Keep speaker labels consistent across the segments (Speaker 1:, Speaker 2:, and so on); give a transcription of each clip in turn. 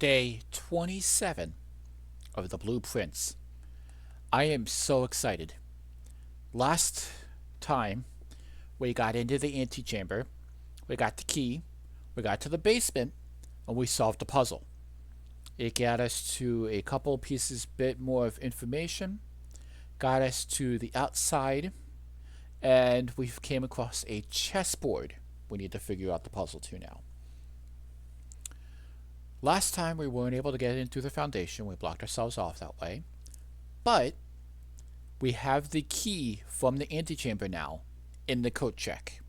Speaker 1: Day 27 of the Blueprints. I am so excited. Last time we got into the antechamber, we got the key, we got to the basement, and we solved the puzzle. It got us to a couple pieces bit more of information, got us to the outside, and we came across a chessboard we need to figure out the puzzle to now. Last time we weren't able to get in through the foundation. We blocked ourselves off that way. But we have the key from the antechamber now in the coat check.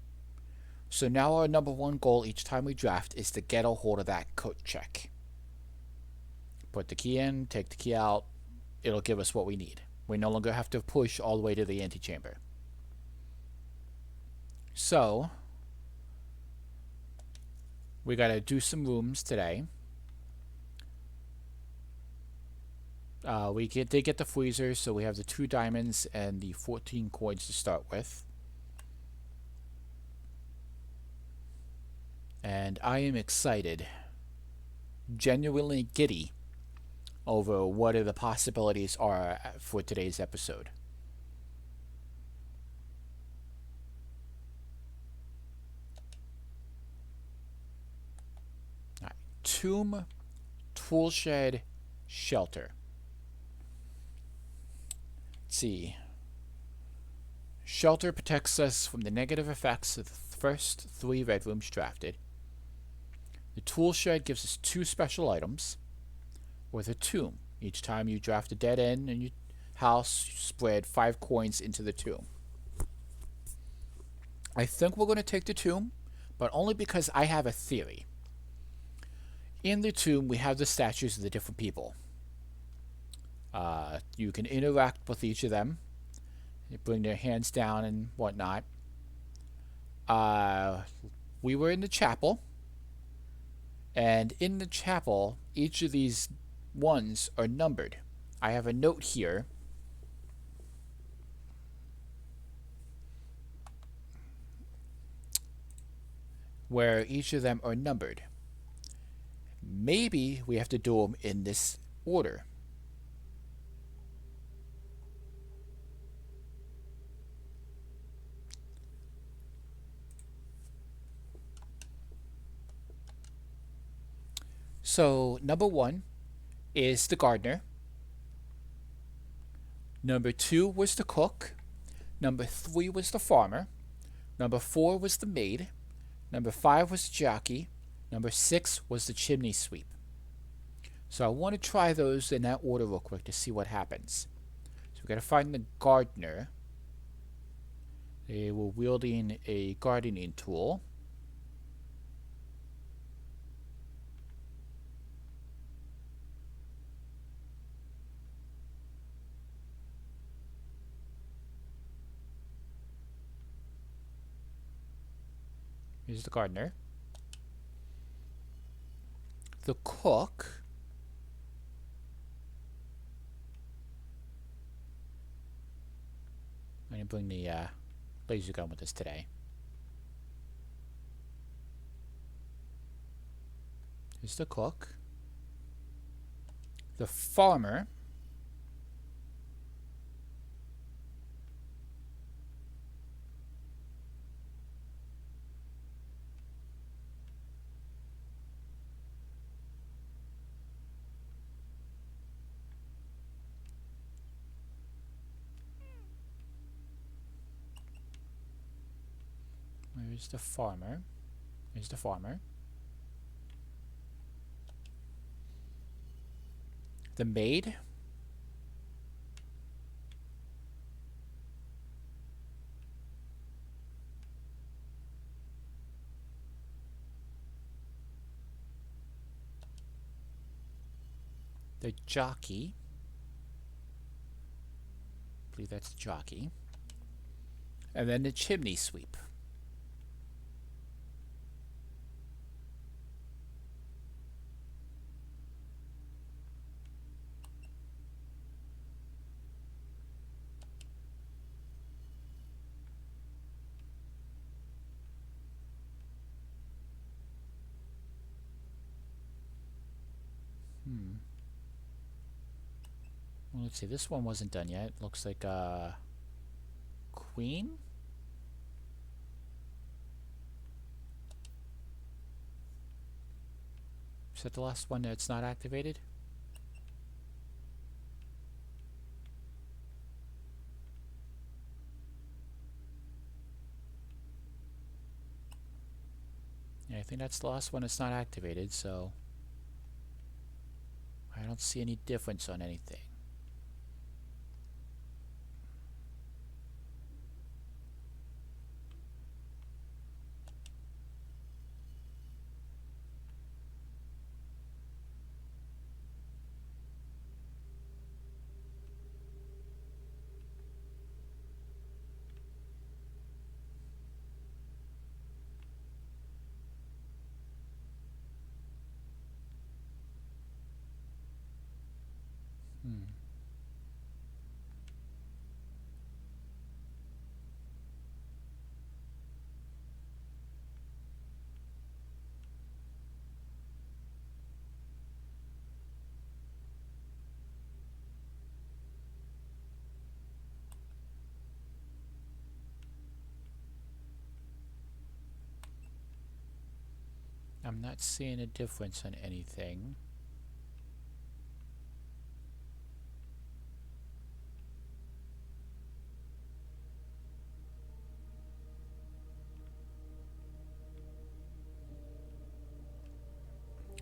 Speaker 1: So now our number one goal each time we draft is to get a hold of that coat check. Put the key in, take the key out. It'll give us what we need. We no longer have to push all the way to the antechamber. So we gotta do some rooms today. We did get the freezer, so we have the 2 diamonds and the 14 coins to start with. And I am excited, genuinely giddy, over what the possibilities are for today's episode. All right. Tomb, Toolshed, Shelter. See. Shelter protects us from the negative effects of the first 3 red rooms drafted. The tool shed gives us 2 special items, with a tomb. Each time you draft a dead end in your house, you spread 5 coins into the tomb. I think we're going to take the tomb, but only because I have a theory. In the tomb, we have the statues of the different people. You can interact with each of them. You bring their hands down and whatnot. We were in the chapel. And in the chapel, each of these ones are numbered. I have a note here. Where each of them are numbered. Maybe we have to do them in this order. So, number 1 is the gardener. Number 2 was the cook. Number 3 was the farmer. Number 4 was the maid. Number 5 was the jockey. Number 6 was the chimney sweep. So I want to try those in that order real quick to see what happens. So we got to find the gardener. They were wielding a gardening tool. Here's the gardener. The cook. I'm going to bring the laser gun with us today. Here's the cook. The farmer. Where's the farmer? Here's the farmer. The maid. The jockey. I believe that's the jockey. And then the chimney sweep. Well, let's see. This one wasn't done yet. Looks like Queen. Is that the last one that's not activated? Yeah, I think that's the last one that's not activated, so I don't see any difference on anything. Hmm. I'm not seeing a difference on anything.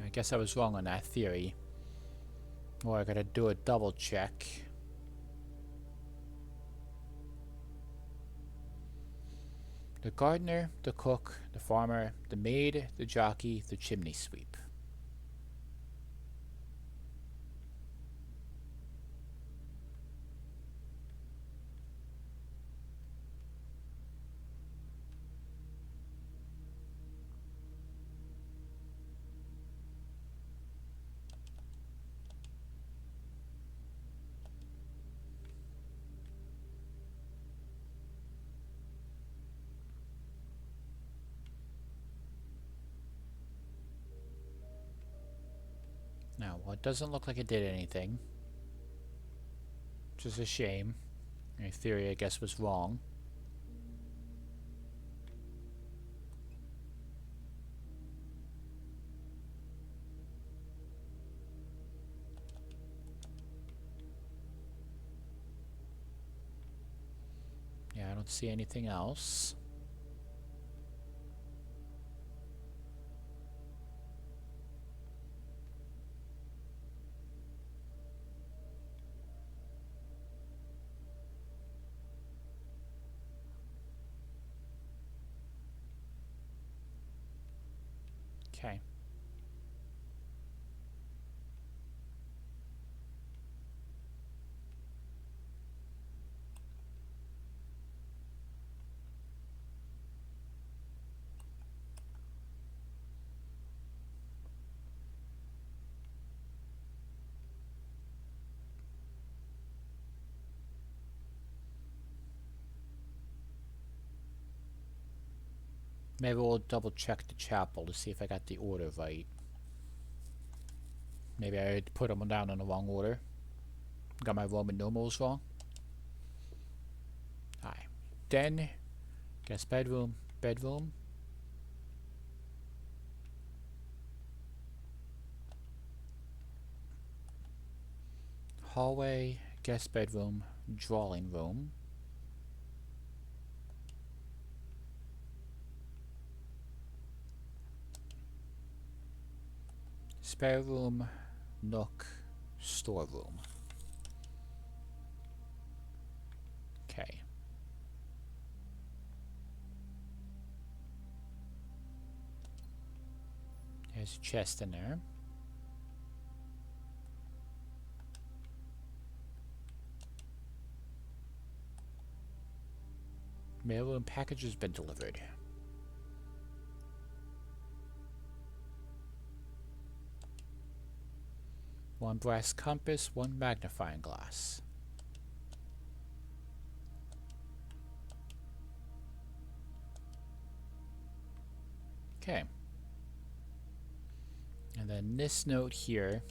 Speaker 1: I guess I was wrong on that theory. Or I gotta do a double check. The gardener, the cook, the farmer, the maid, the jockey, the chimney sweep. Now, well, it doesn't look like it did anything. Which is a shame. My theory, I guess, was wrong. Yeah, I don't see anything else. Okay. Maybe we'll double check the chapel to see if I got the order right. Maybe I put them down in the wrong order. Got my Roman numerals wrong. Alright. Den, guest bedroom, bedroom. Hallway, guest bedroom, drawing room. Spare room, nook, storeroom. Okay. There's a chest in there. Mailroom package has been delivered. One brass compass, one magnifying glass. Okay. And then this note here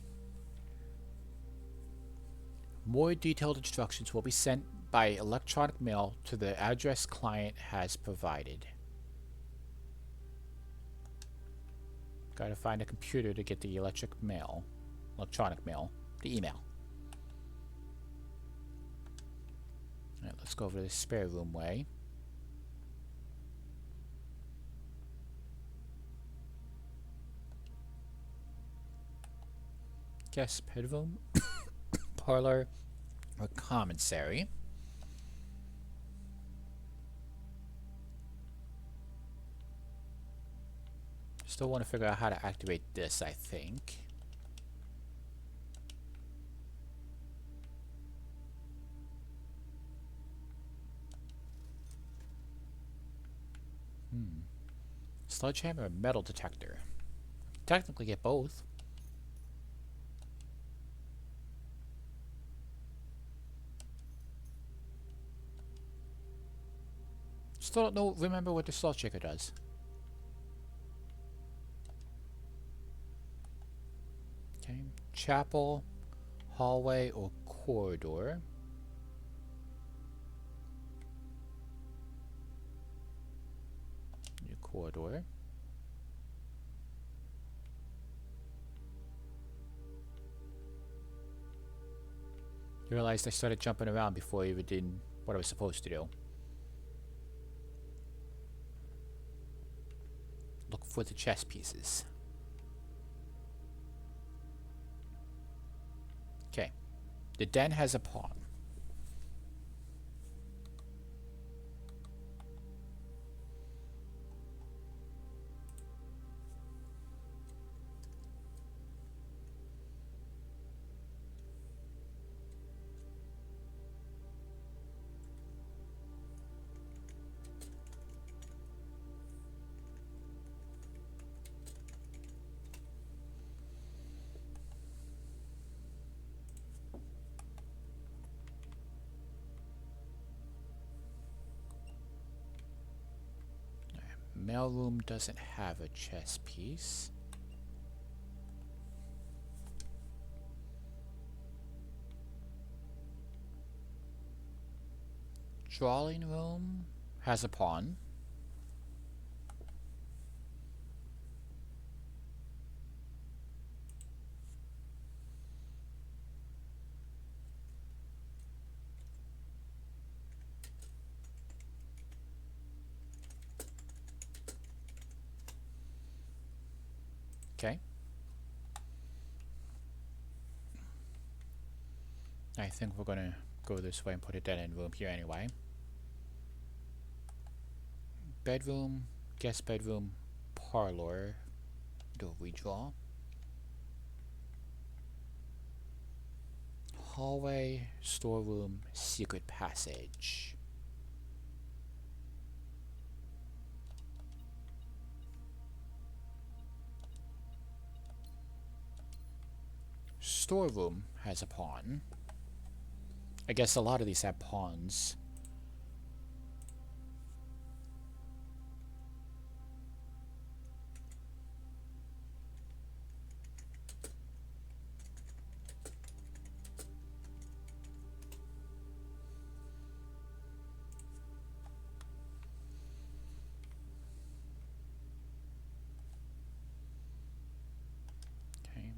Speaker 1: More detailed instructions will be sent by electronic mail to the address client has provided. Gotta find a computer to get the electronic mail, the email. Alright, let's go over to the spare room way. Guest bedroom, parlor, or commissary. Still want to figure out how to activate this, I think. Sledgehammer or metal detector? Technically get both. Still don't know, remember what the salt shaker does. Okay, chapel, hallway, or corridor. New corridor. I realized I started jumping around before I even did what I was supposed to do. Look for the chess pieces. Okay. The den has a pawn. Mailroom doesn't have a chess piece. Drawing room has a pawn. Okay. I think we're gonna go this way and put a dead end room here anyway. Bedroom, guest bedroom, parlor, do redraw. Hallway, storeroom, secret passage. Storeroom has a pawn. I guess a lot of these have pawns. Okay.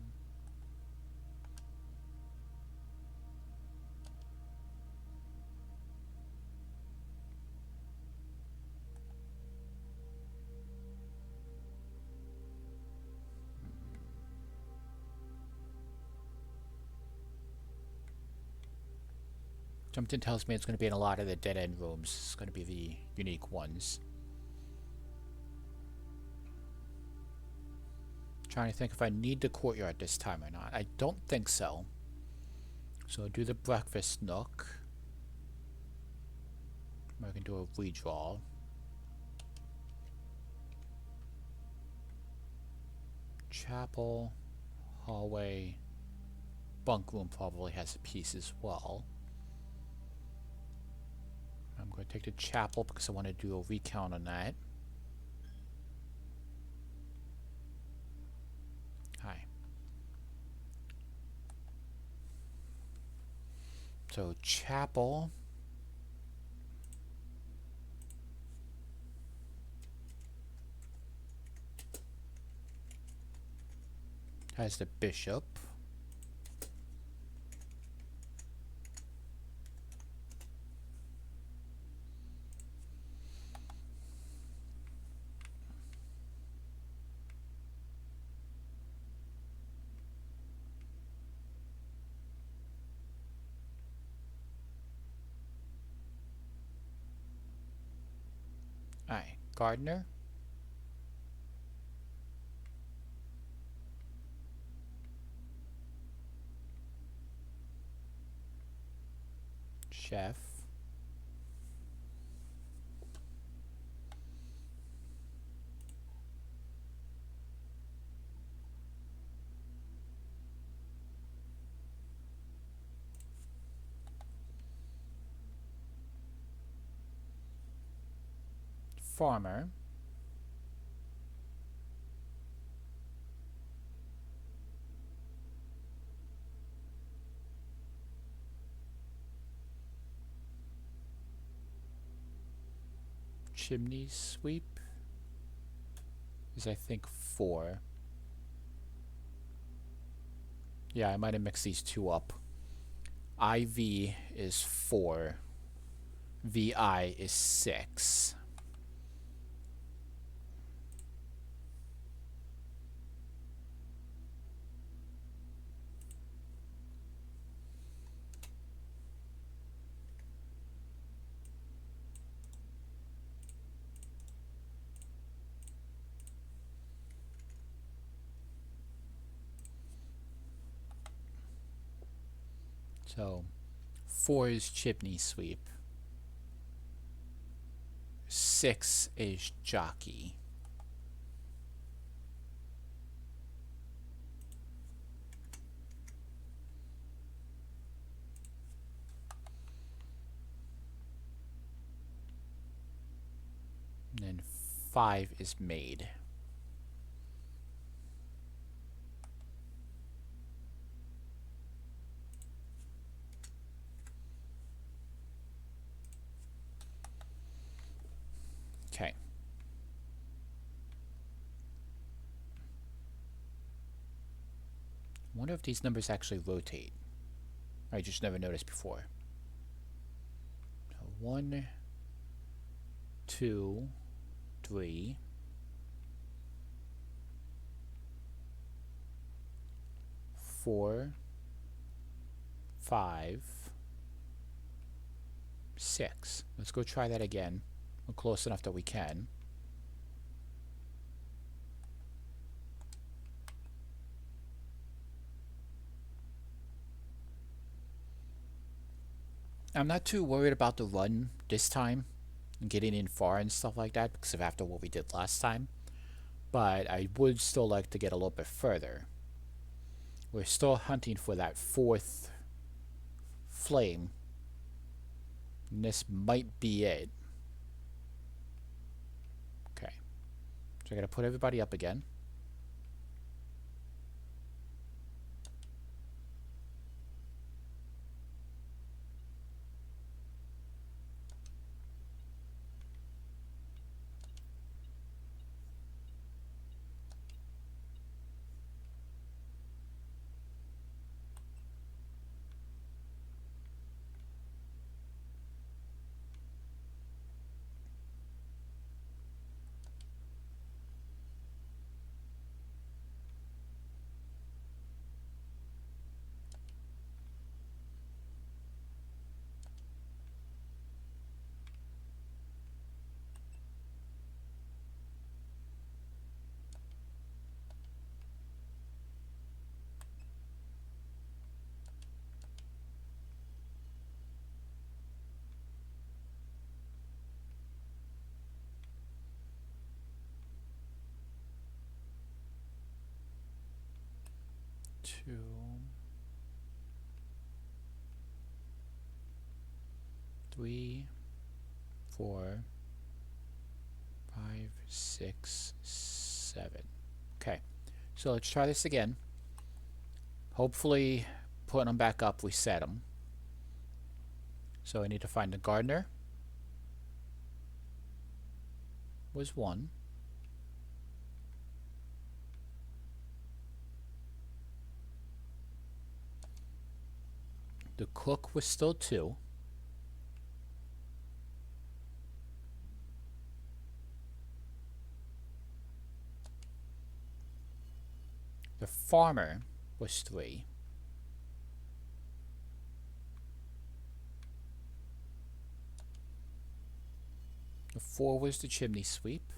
Speaker 1: Something tells me it's going to be in a lot of the dead end rooms. It's going to be the unique ones. Trying to think if I need the courtyard this time or not. I don't think so. So I'll do the breakfast nook. I can do a redraw. Chapel, hallway, bunk room probably has a piece as well. I'm going to take the chapel because I want to do a recount on that. Hi. So chapel has the bishop. Alright, Gardner. Chef. Farmer. Chimney sweep is, I think, 4. Yeah, I might have mixed these two up. IV is 4. VI is 6. So 4 is chimney sweep. 6 is jockey. And then 5 is maid. Okay. I wonder if these numbers actually rotate. I just never noticed before. So 1, 2, 3, 4, 5, 6. Let's go try that again. We're close enough that we can. I'm not too worried about the run this time and getting in far and stuff like that because of after what we did last time. But I would still like to get a little bit further. We're still hunting for that 4th flame. And this might be it. Okay. So I gotta put everybody up again. Two, 3, 4, 5, 6, 7. Okay. So let's try this again. Hopefully, putting them back up, we set them. So I need to find the gardener. Was one. The cook was still two. The farmer was three. The four was the chimney sweep.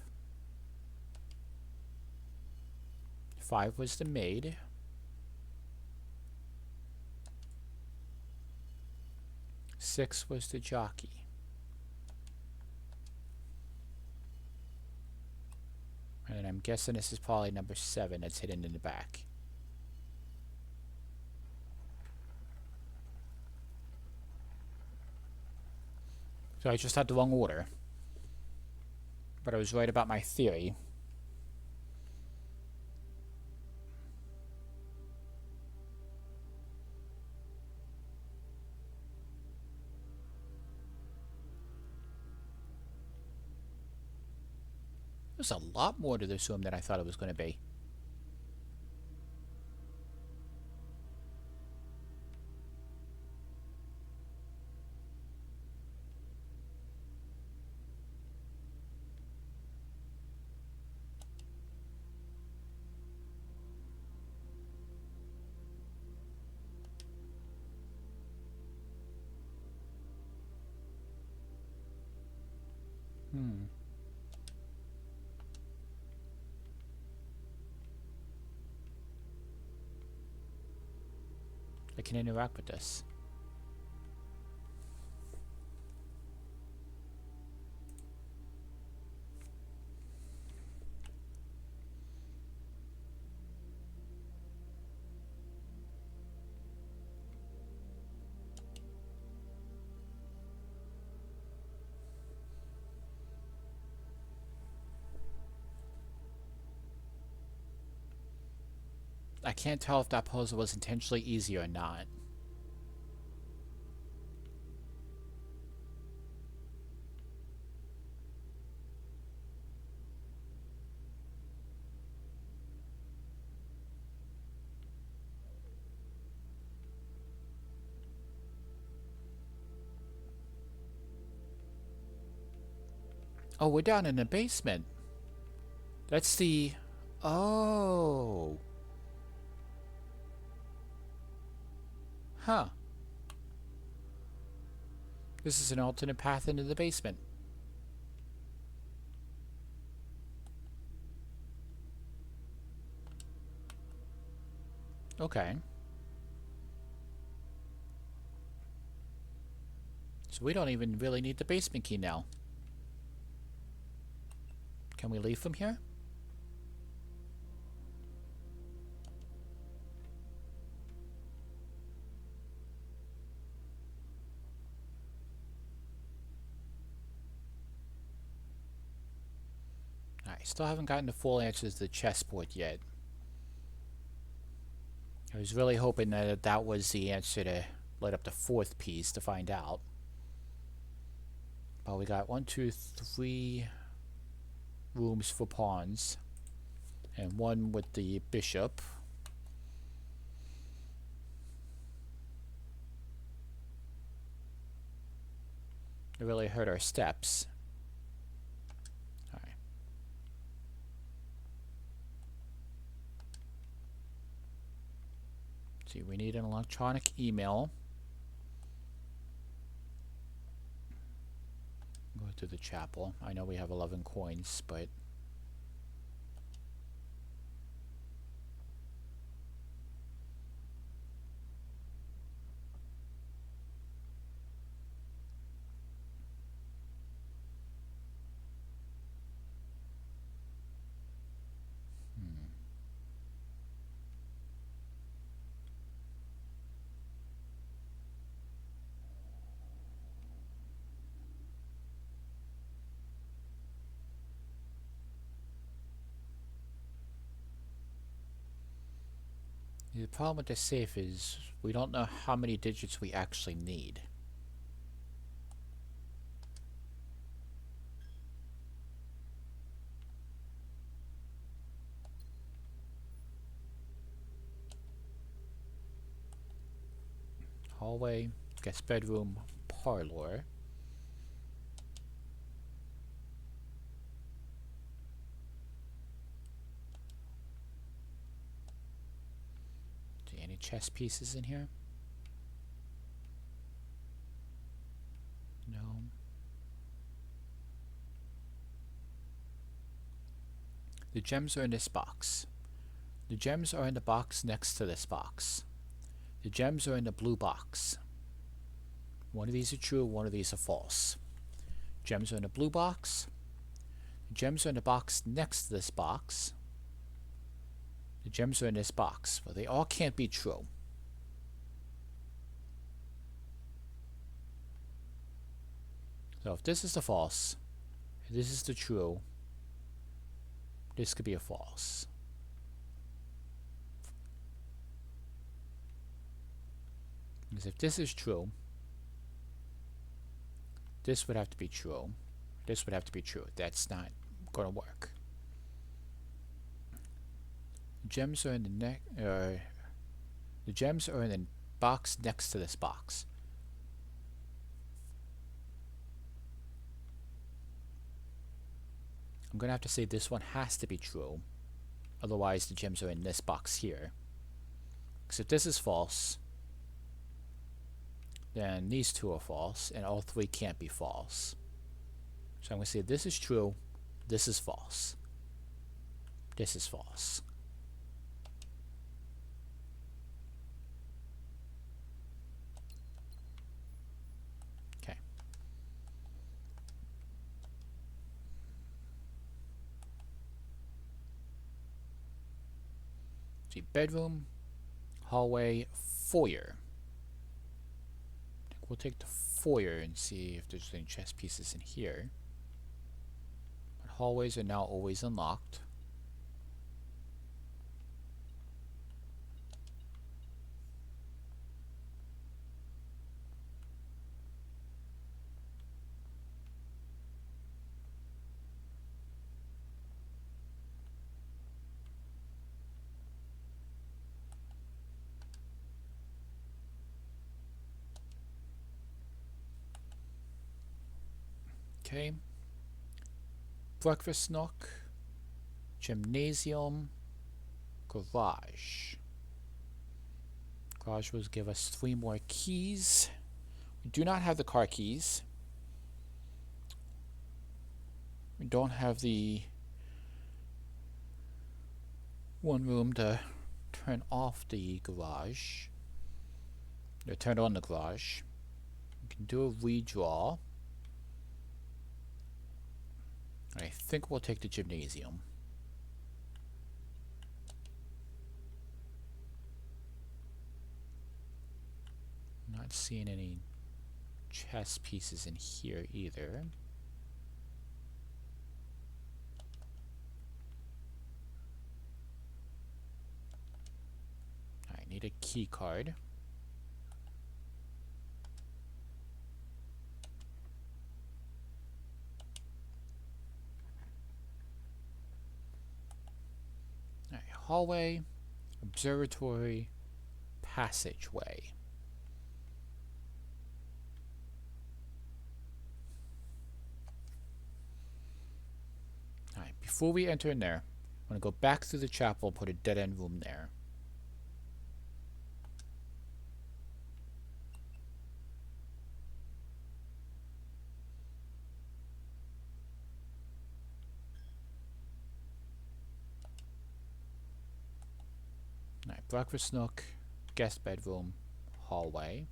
Speaker 1: Five was the maid. Six was the jockey. And I'm guessing this is probably number 7 that's hidden in the back. So I just had the wrong order. But I was right about my theory. There's a lot more to this room than I thought it was going to be. I can interact with this. I can't tell if that puzzle was intentionally easy or not. Oh, we're down in the basement. That's the... Oh. Huh. This is an alternate path into the basement. Okay. So we don't even really need the basement key now. Can we leave from here? Alright, still haven't gotten the full answers to the chessboard yet. I was really hoping that that was the answer to light up the 4th piece to find out. But we got 1, 2, 3 rooms for pawns. And one with the bishop. It really hurt our steps. Alright. See, we need an electronic email. Go to the chapel. I know we have 11 coins, but... The problem with the safe is we don't know how many digits we actually need. hallway, guest bedroom, parlor. See any chess pieces in here? No. The gems are in this box. The gems are in the box next to this box. The gems are in the blue box. One of these are true, one of these are false. Gems are in the blue box. The gems are in the box next to this box. The gems are in this box. Well, they all can't be true. So if this is the false, if this is the true, this could be a false. Because if this is true, this would have to be true. This would have to be true. That's not going to work. The gems are in the gems are in the box next to this box. I'm going to have to say this one has to be true. Otherwise, the gems are in this box here. Because if this is false, then these two are false, and all three can't be false. So I'm going to say this is true, this is false. This is false. Okay. See, bedroom, hallway, foyer. We'll take the foyer and see if there's any chess pieces in here. But hallways are now always unlocked. Okay. Breakfast nook, gymnasium, garage. Garage will give us 3 more keys. We do not have the car keys. We don't have the one room to turn off the garage. Or turn on the garage. We can do a redraw. I think we'll take the gymnasium. Not seeing any chess pieces in here either. I need a key card. Hallway, observatory, passageway. Alright, before we enter in there, I'm going to go back through the chapel and put a dead end room there. Alright, breakfast nook, guest bedroom, hallway.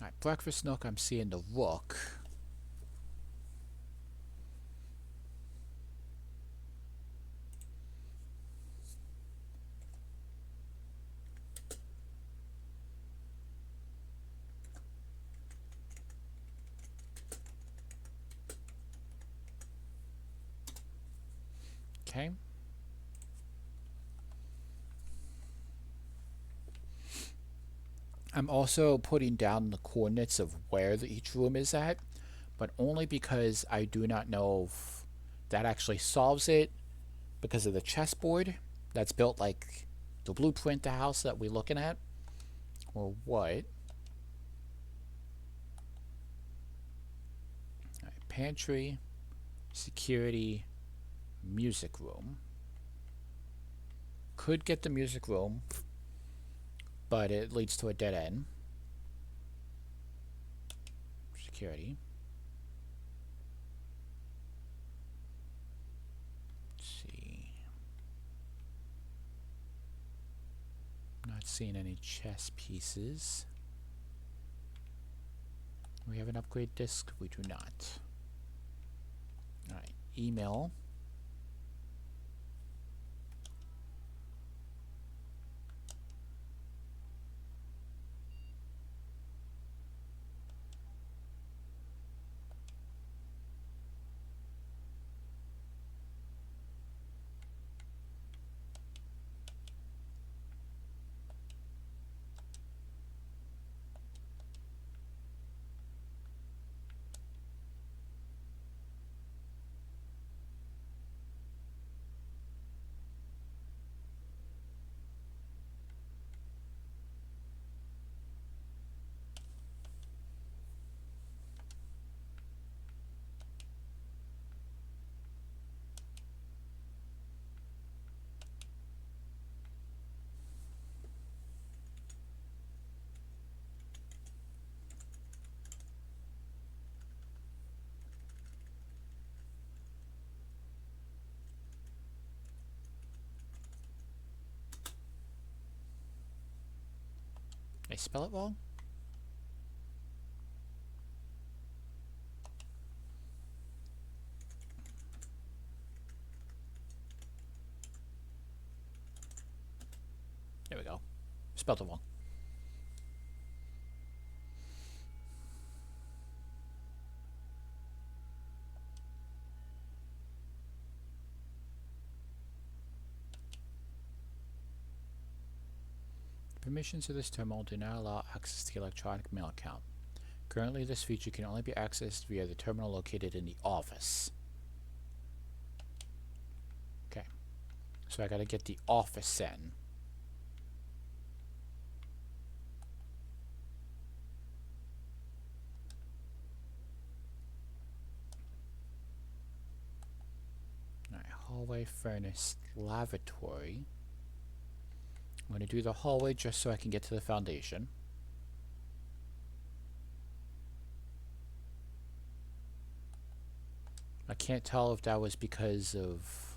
Speaker 1: Alright, breakfast nook, I'm seeing the rook. Okay. I'm also putting down the coordinates of where each room is at, but only because I do not know if that actually solves it because of the chessboard that's built like the blueprint, the house that we're looking at, or what. All right, pantry, security, music room. Could get the music room, but it leads to a dead end. Security. Let's see. Not seeing any chess pieces. We have an upgrade disk? We do not. Alright, email. Did I spell it wrong? There we go. Spelled it wrong. Permissions to this terminal do not allow access to the electronic mail account. Currently, this feature can only be accessed via the terminal located in the office. Okay, so I gotta get the office in. Alright, hallway, furnace, lavatory. I'm going to do the hallway just so I can get to the foundation. I can't tell if that was because of...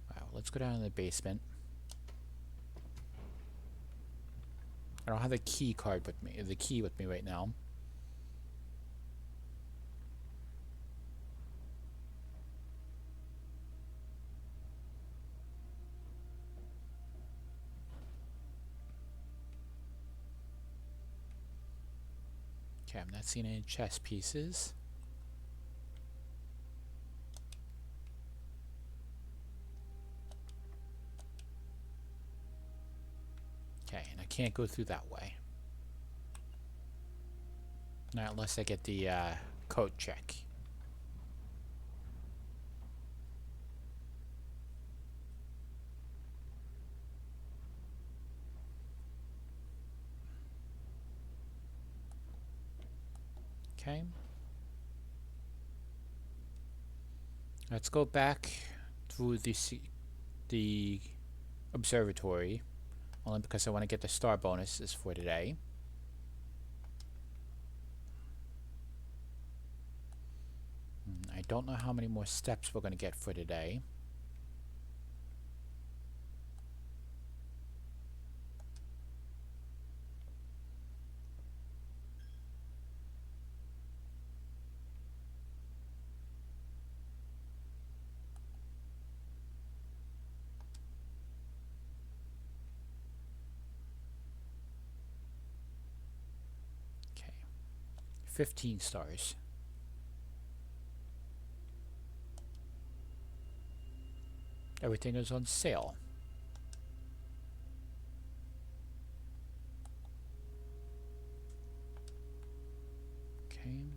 Speaker 1: Wow, let's go down to the basement. I don't have the key card with me, the key with me right now. Okay, I'm not seeing any chess pieces. Okay, and I can't go through that way. Not unless I get the code check. Okay. Let's go back through the observatory, only because I want to get the star bonuses for today. I don't know how many more steps we're going to get for today. Okay. 15 stars. Everything is on sale. Okay.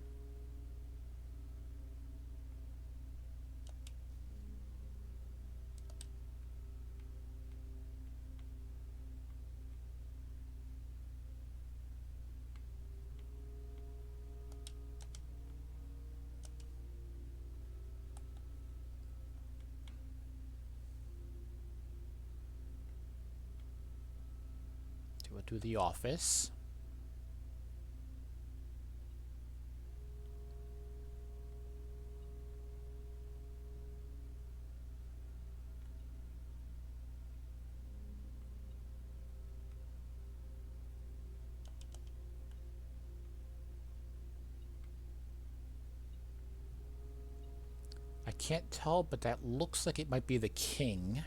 Speaker 1: So we'll do the office. I can't tell, but that looks like it might be the king.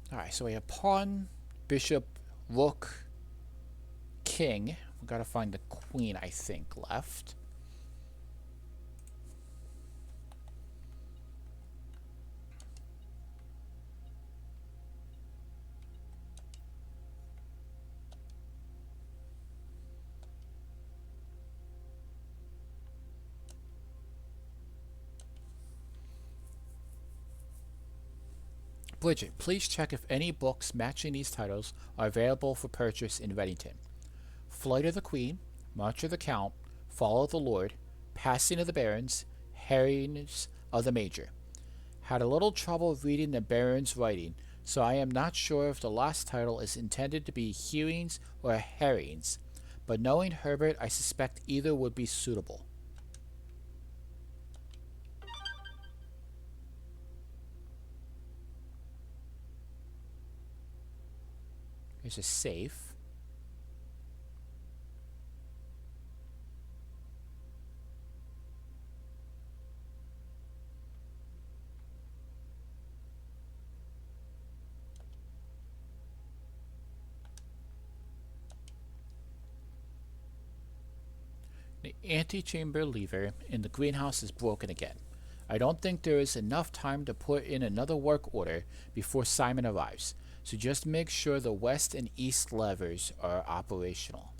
Speaker 1: Alright, so we have pawn, bishop, rook, king. We've got to find the queen, I think, left. Bridget, please check if any books matching these titles are available for purchase in Reddington. Flight of the Queen, March of the Count, Fall of the Lord, Passing of the Barons, Herrings of the Major. Had a little trouble reading the Baron's writing, so I am not sure if the last title is intended to be Hewings or Herrings, but knowing Herbert, I suspect either would be suitable. Here's a safe. The antechamber lever in the greenhouse is broken again. I don't think there is enough time to put in another work order before Simon arrives, so just make sure the west and east levers are operational.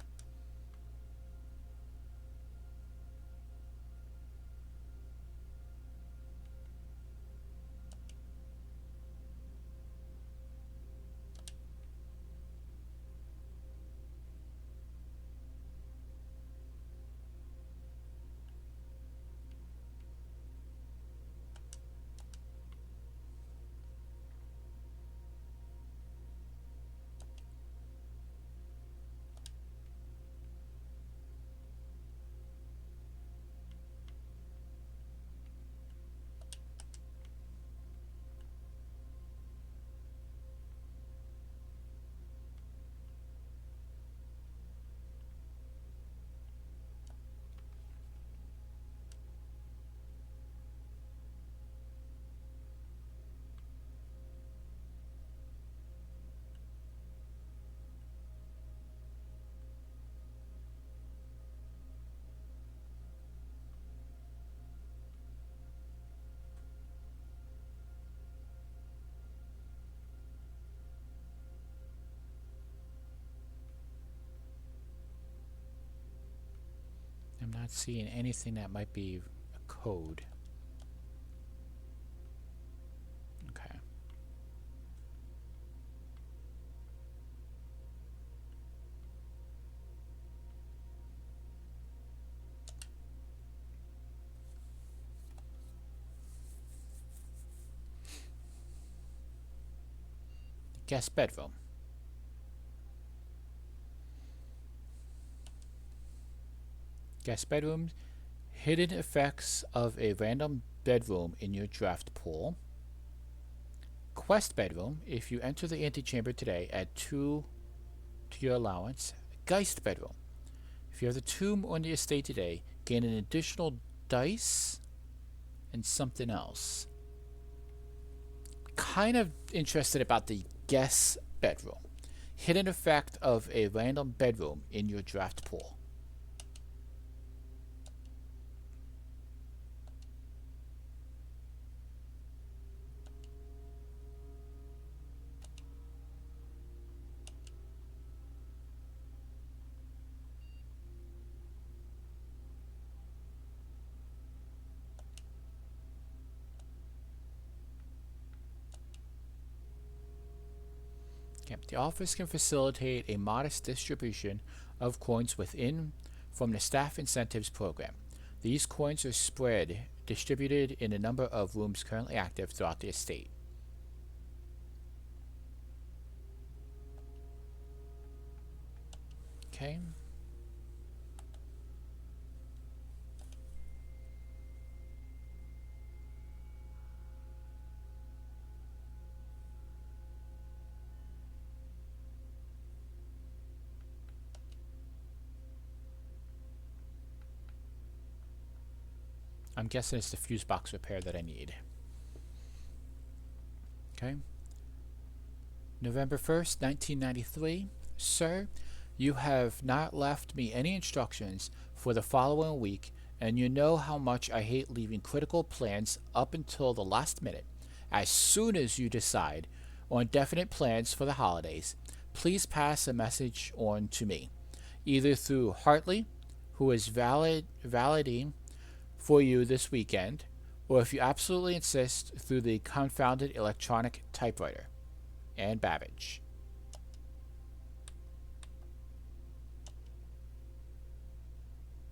Speaker 1: I'm not seeing anything that might be a code. Okay. Guest bedroom. Guest bedrooms. Hidden effects of a random bedroom in your draft pool. Quest bedroom. If you enter the antechamber today, add 2 to your allowance. Geist bedroom. If you have the tomb on the estate today, gain an additional dice and something else. kind of interested about the guest bedroom. Hidden effect of a random bedroom in your draft pool. The office can facilitate a modest distribution of coins within from the staff incentives program. These coins are distributed in a number of rooms currently active throughout the estate. Okay. I'm guessing it's the fuse box repair that I need. Okay. November 1st, 1993. Sir, you have not left me any instructions for the following week, and you know how much I hate leaving critical plans up until the last minute. As soon as you decide on definite plans for the holidays, please pass a message on to me, either through Hartley, who is validating for you this weekend, or if you absolutely insist, through the confounded electronic typewriter. And Babbage.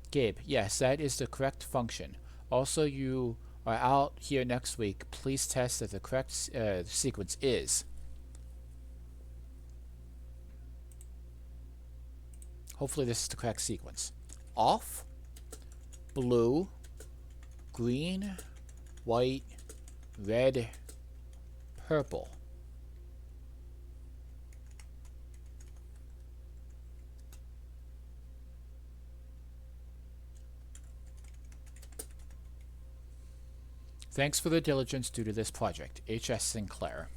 Speaker 1: Gabe, yes, that is the correct function. Also, you are out here next week. Please test that the correct sequence is. Hopefully this is the correct sequence. Off, blue, green, white, red, purple. Thanks for the diligence due to this project. H.S. Sinclair.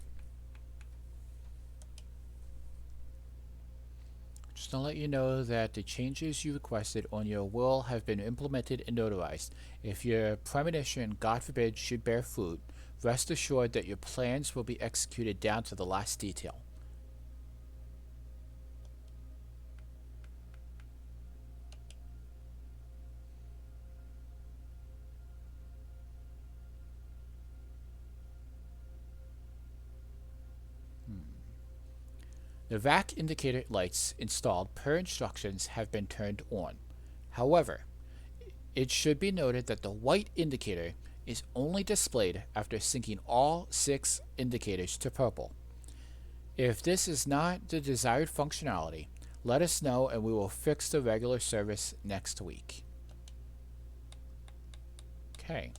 Speaker 1: Just to let you know that the changes you requested on your will have been implemented and notarized. If your premonition, God forbid, should bear fruit, rest assured that your plans will be executed down to the last detail. The vac indicator lights installed per instructions have been turned on. However, it should be noted that the white indicator is only displayed after syncing all 6 indicators to purple. If this is not the desired functionality, let us know and we will fix the regular service next week. Okay.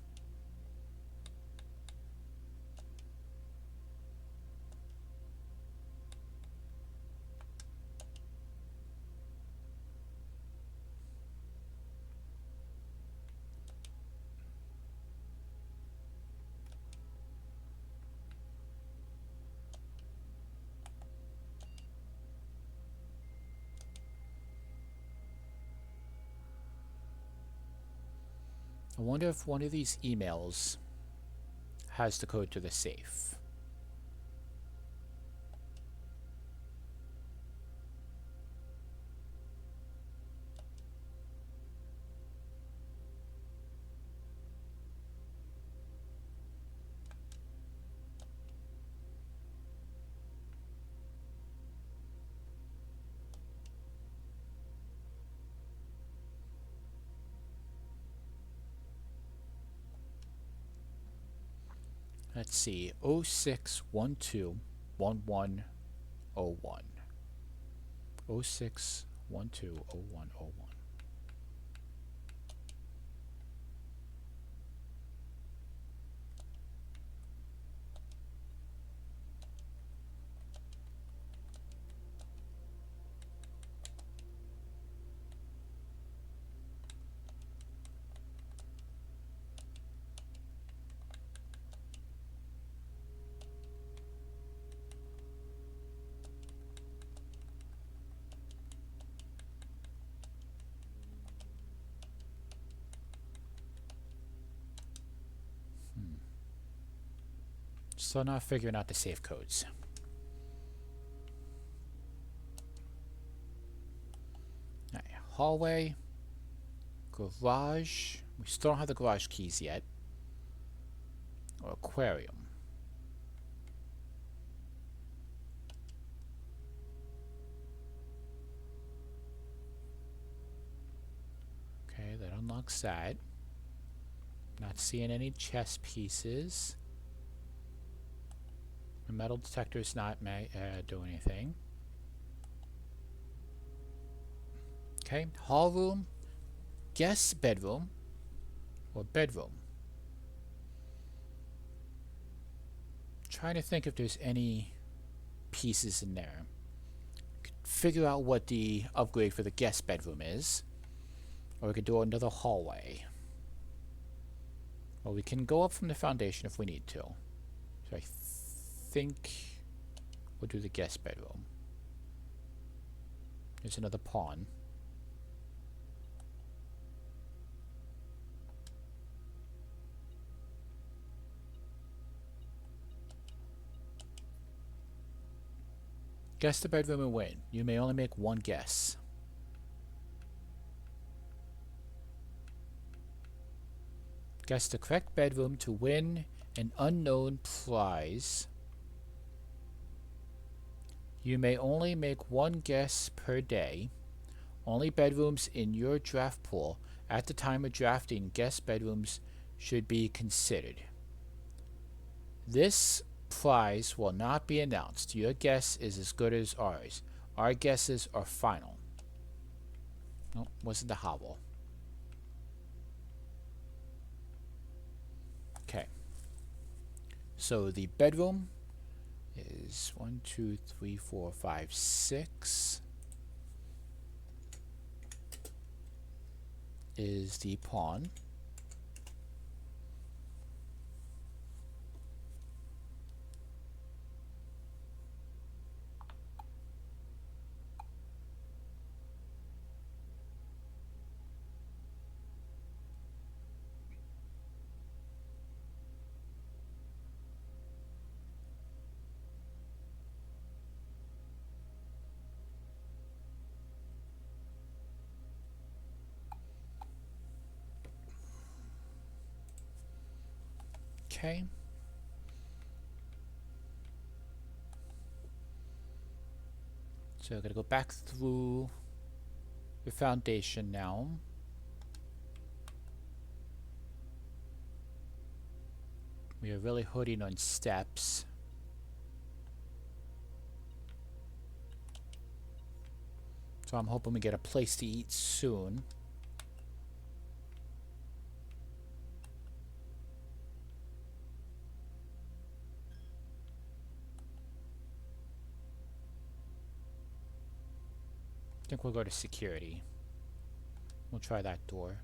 Speaker 1: I wonder if one of these emails has the code to the safe. Let's see, 06121101. 06120101. Still not figuring out the safe codes. Alright, hallway. Garage. We still don't have the garage keys yet. Or aquarium. Okay, that unlocks that. Not seeing any chess pieces. The metal detector's not doing anything. Okay, hall room, guest bedroom, or bedroom. Trying to think if there's any pieces in there. Could figure out what the upgrade for the guest bedroom is. Or we could do another hallway. Or we can go up from the foundation if we need to. So I think we'll do the guest bedroom. There's another pawn. Guess the bedroom and win. You may only make one guess. Guess the correct bedroom to win an unknown prize. You may only make one guess per day. Only bedrooms in your draft pool at the time of drafting guest bedrooms should be considered. This prize will not be announced. Your guess is as good as ours. Our guesses are final. Oh, wasn't the hovel. Okay. So the bedroom is 1, 2, 3, 4, 5, 6. Is the pawn. Okay. So I'm going to go back through the foundation now. We are really hooding on steps. So I'm hoping we get a place to eat soon. I think we'll go to security. We'll try that door.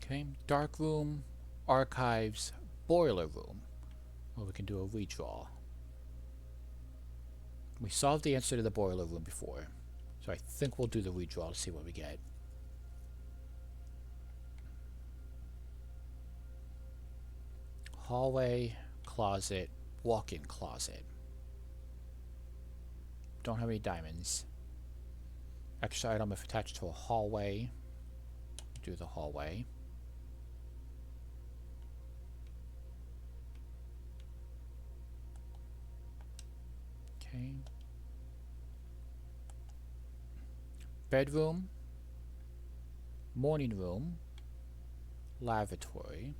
Speaker 1: Okay, dark room, archives, boiler room. Well, we can do a redraw. We solved the answer to the boiler room before, so I think we'll do the redraw to see what we get. Hallway, closet, walk-in closet. Don't have any diamonds. Extra item if attached to a hallway. Do the hallway. Okay. Bedroom, morning room, lavatory.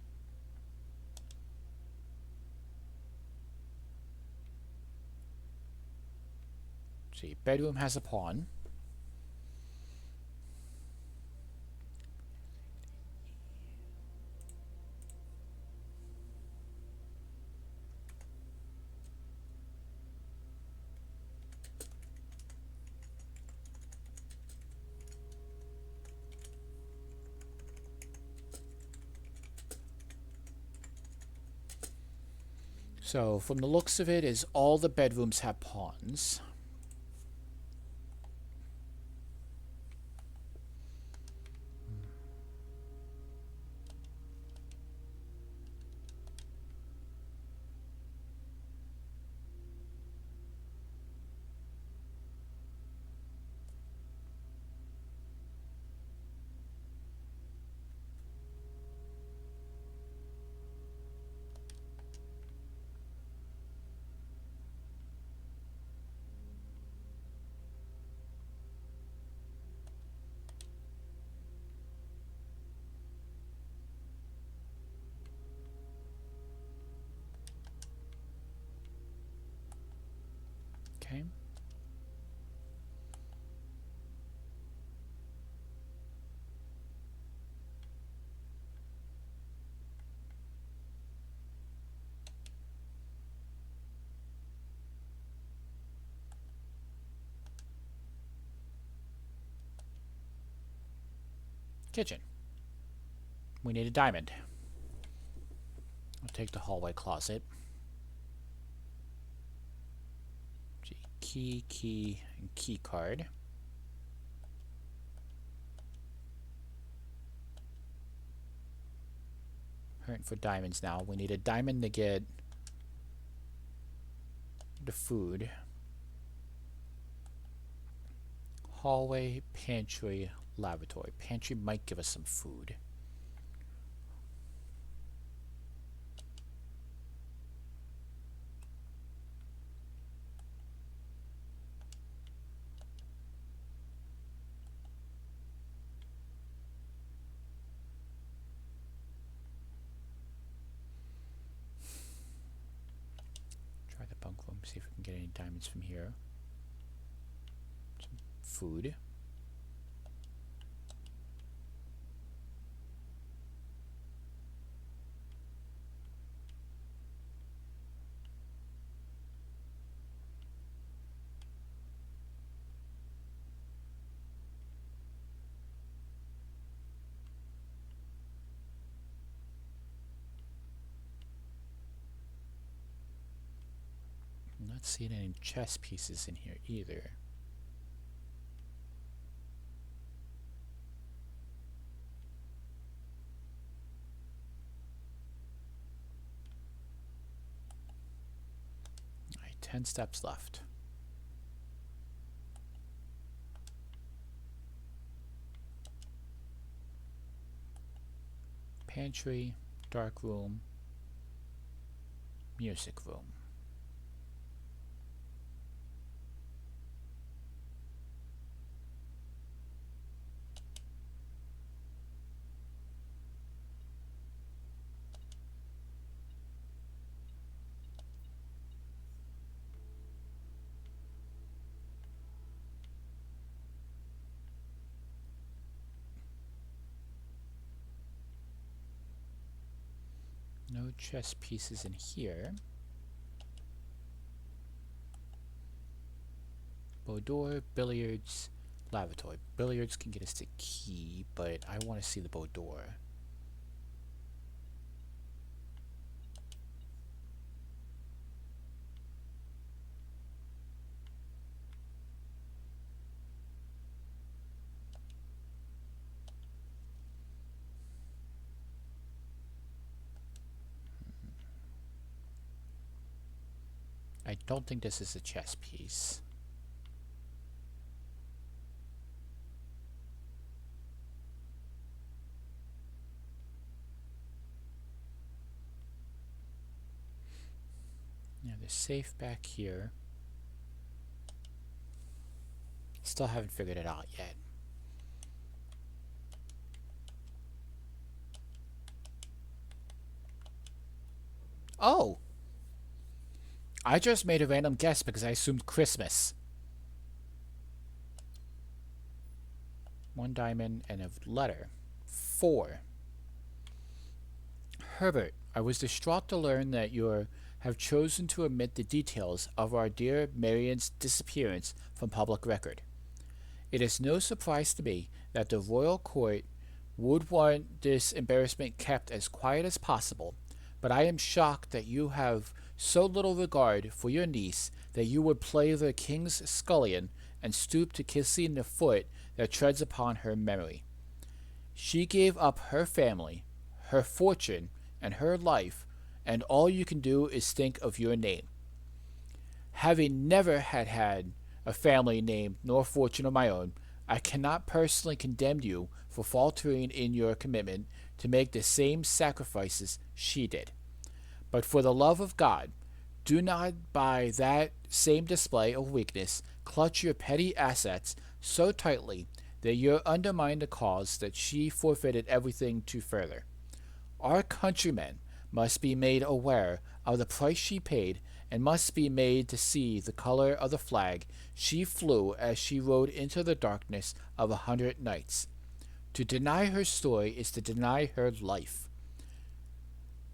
Speaker 1: See, bedroom has a pawn. So, from the looks of it, is all the bedrooms have pawns. Kitchen. We need a diamond. I'll take the hallway closet. Key, and key card. Hunting for diamonds now. We need a diamond to get the food. Hallway, pantry, lavatory. Pantry might give us some food. Try the bunk room, see if we can get any diamonds from here. Some food. I'm not seeing any chess pieces in here either. Alright, 10 steps left. Pantry, dark room, music room. No chess pieces in here. Boudoir, billiards, lavatory. Billiards can get us to key, but I want to see the boudoir. I don't think this is a chess piece. Now there's safe back here. Still haven't figured it out yet. Oh! I just made a random guess because I assumed Christmas. 1 diamond and a letter. 4. Herbert, I was distraught to learn that you have chosen to omit the details of our dear Marian's disappearance from public record. It is no surprise to me that the royal court would want this embarrassment kept as quiet as possible, but I am shocked that you have so little regard for your niece that you would play the king's scullion and stoop to kissing the foot that treads upon her memory. She gave up her family, her fortune, and her life, and all you can do is think of your name. Having never had a family name nor fortune of my own, I cannot personally condemn you for faltering in your commitment to make the same sacrifices she did. But for the love of God, do not by that same display of weakness clutch your petty assets so tightly that you undermine the cause that she forfeited everything to further. Our countrymen must be made aware of the price she paid and must be made to see the color of the flag she flew as she rode into the darkness of 100 nights. To deny her story is to deny her life.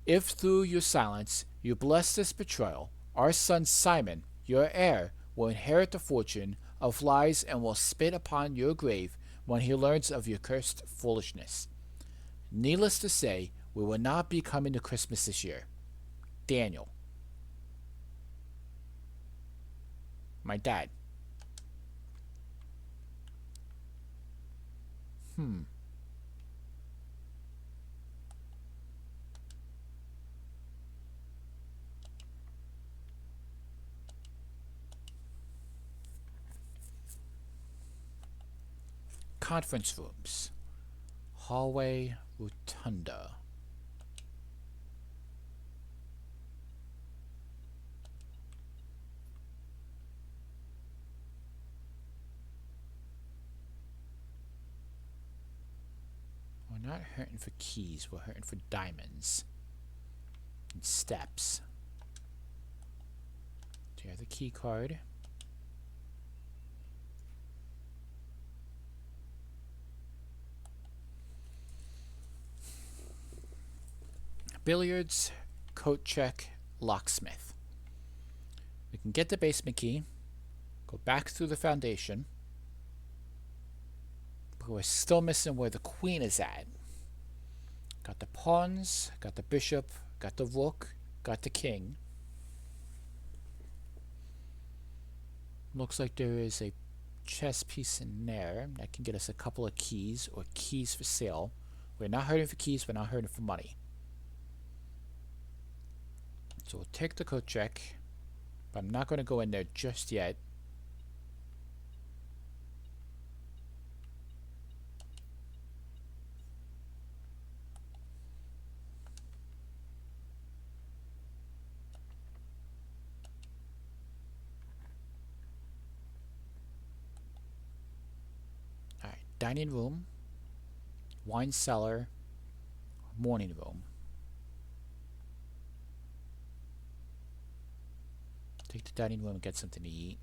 Speaker 1: If through your silence you bless this betrayal, our son Simon, your heir, will inherit the fortune of lies and will spit upon your grave when he learns of your cursed foolishness. Needless to say, we will not be coming to Christmas this year. Daniel. My dad. Conference rooms. Hallway rotunda. We're not hurting for keys, we're hurting for diamonds. And steps. Do you have the key card? Billiards, coat check, locksmith. We can get the basement key, go back through the foundation, but we're still missing where the queen is at. Got the pawns, got the bishop, got the rook, got the king. Looks like there is a chess piece in there that can get us a couple of keys or keys for sale. We're not hurting for keys, we're not hurting for money. So we'll take the coat check, but I'm not going to go in there just yet. Alright, dining room, wine cellar, morning room. Take the dining room and get something to eat.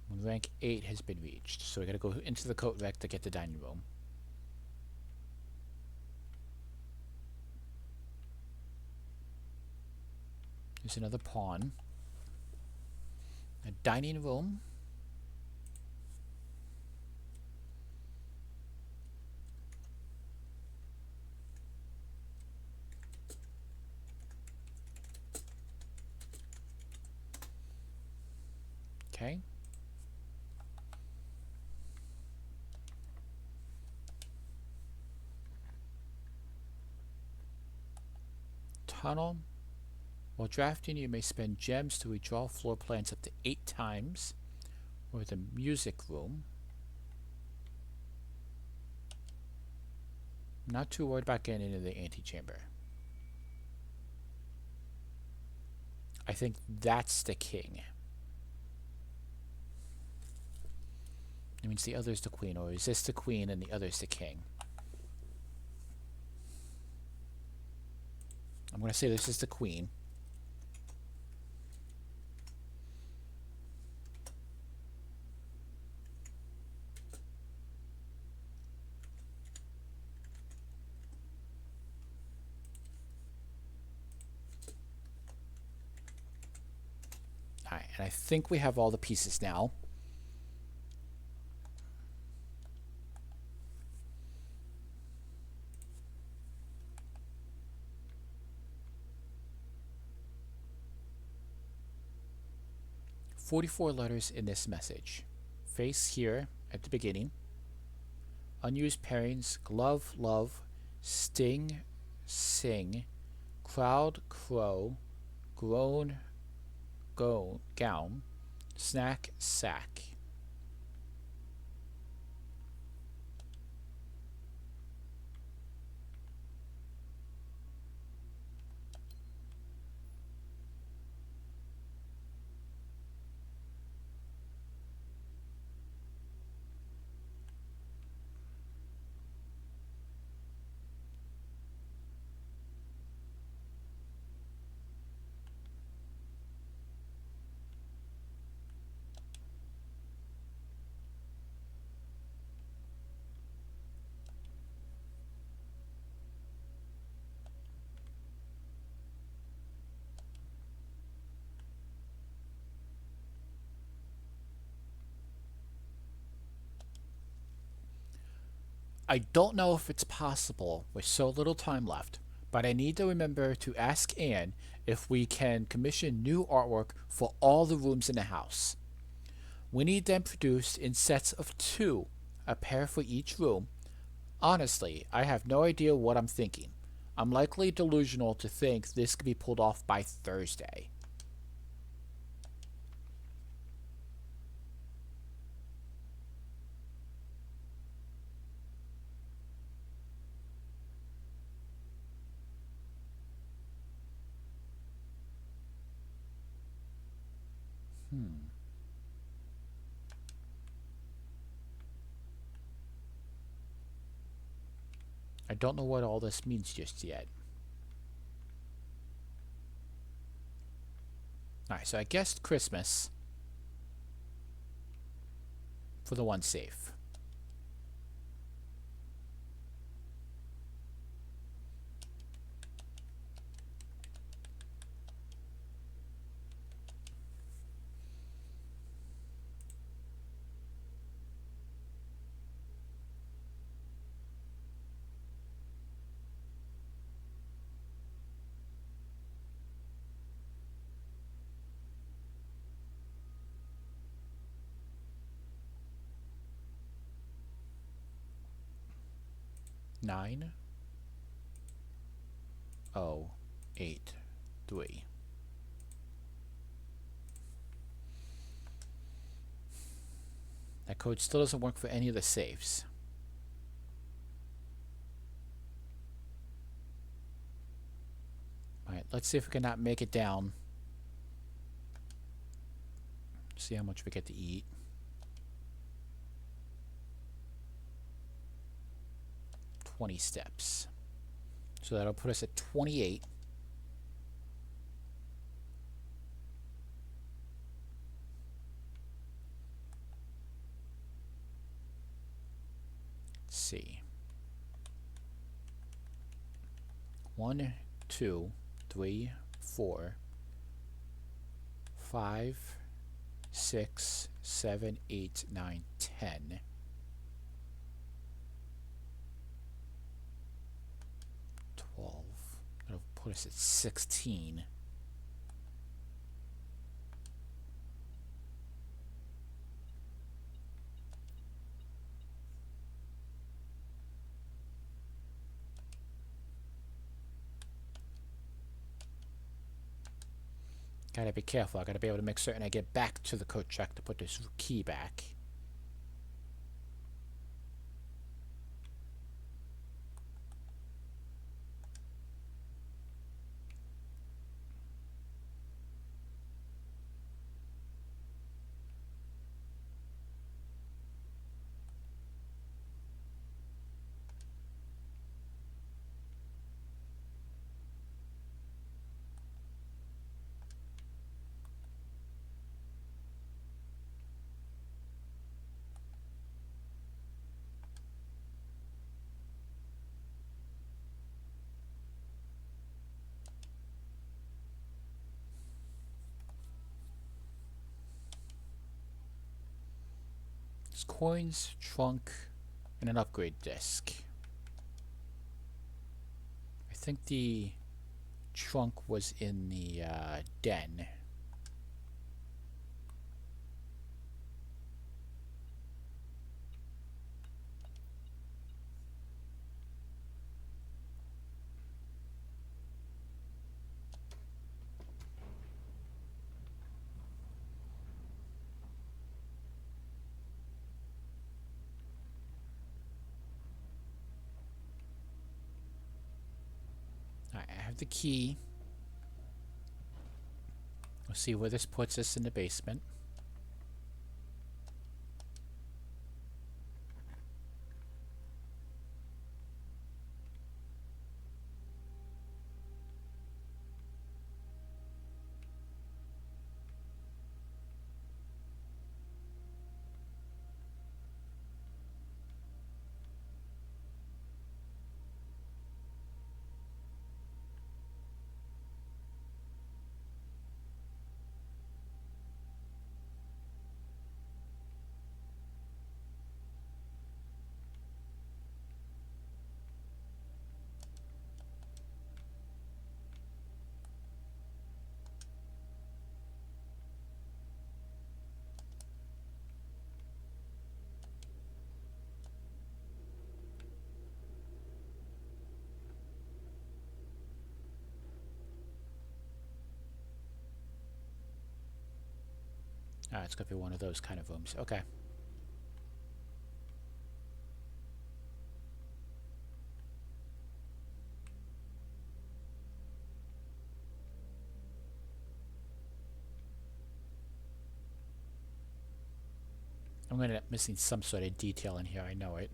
Speaker 1: Rank 8 has been reached, so we gotta go into the coat rack to get the dining room. There's another pawn. A dining room. Okay. Tunnel. While drafting, you may spend gems to redraw floor plans up to 8 times. Or the music room. Not too worried about getting into the antechamber. I think that's the king. That means the other's the queen, or is this the queen and the other's the king? I'm going to say this is the queen. Alright, and I think we have all the pieces now. "44 letters in this message. Face here at the beginning. Unused pairings: glove, love, sting, sing, crowd, crow, groan, gown, snack, sack." I don't know if it's possible with so little time left, but I need to remember to ask Anne if we can commission new artwork for all the rooms in the house. We need them produced in sets of two, a pair for each room. Honestly, I have no idea what I'm thinking. I'm likely delusional to think this could be pulled off by Thursday. I don't know what all this means just yet. Alright, so I guessed Christmas for the one safe. Nine, 8, 3. That code still doesn't work for any of the safes. Alright, let's see if we cannot make it down. See how much we get to eat. $20 steps. So that'll put us at 28. Let's see. 1, 2, 3, 4, 5, 6, 7, 8, 9, 10. 12. That'll put us at 16. Gotta be careful. I gotta be able to make certain I get back to the coat check to put this key back. It's coins, trunk, and an upgrade disc. I think the trunk was in the den. Alright, I have the key. We'll see where this puts us in the basement. Ah, it's going to be one of those kind of rooms. Okay. I'm going to end up missing some sort of detail in here. I know it.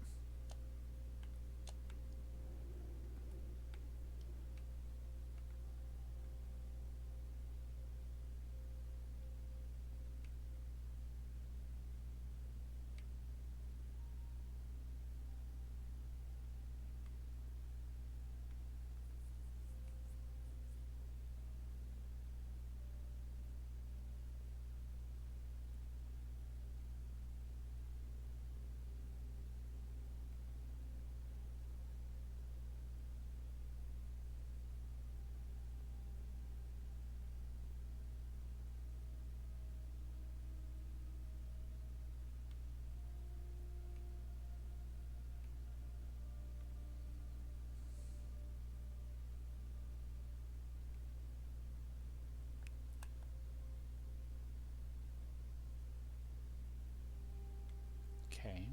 Speaker 1: Okay.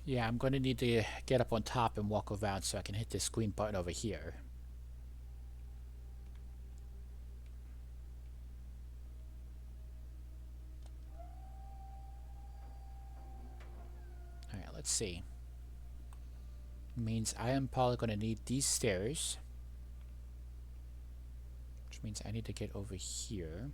Speaker 1: Yeah, I'm going to need to get up on top and walk around so I can hit this green button over here. Alright, let's see. Means I am probably going to need these stairs. Which means I need to get over here.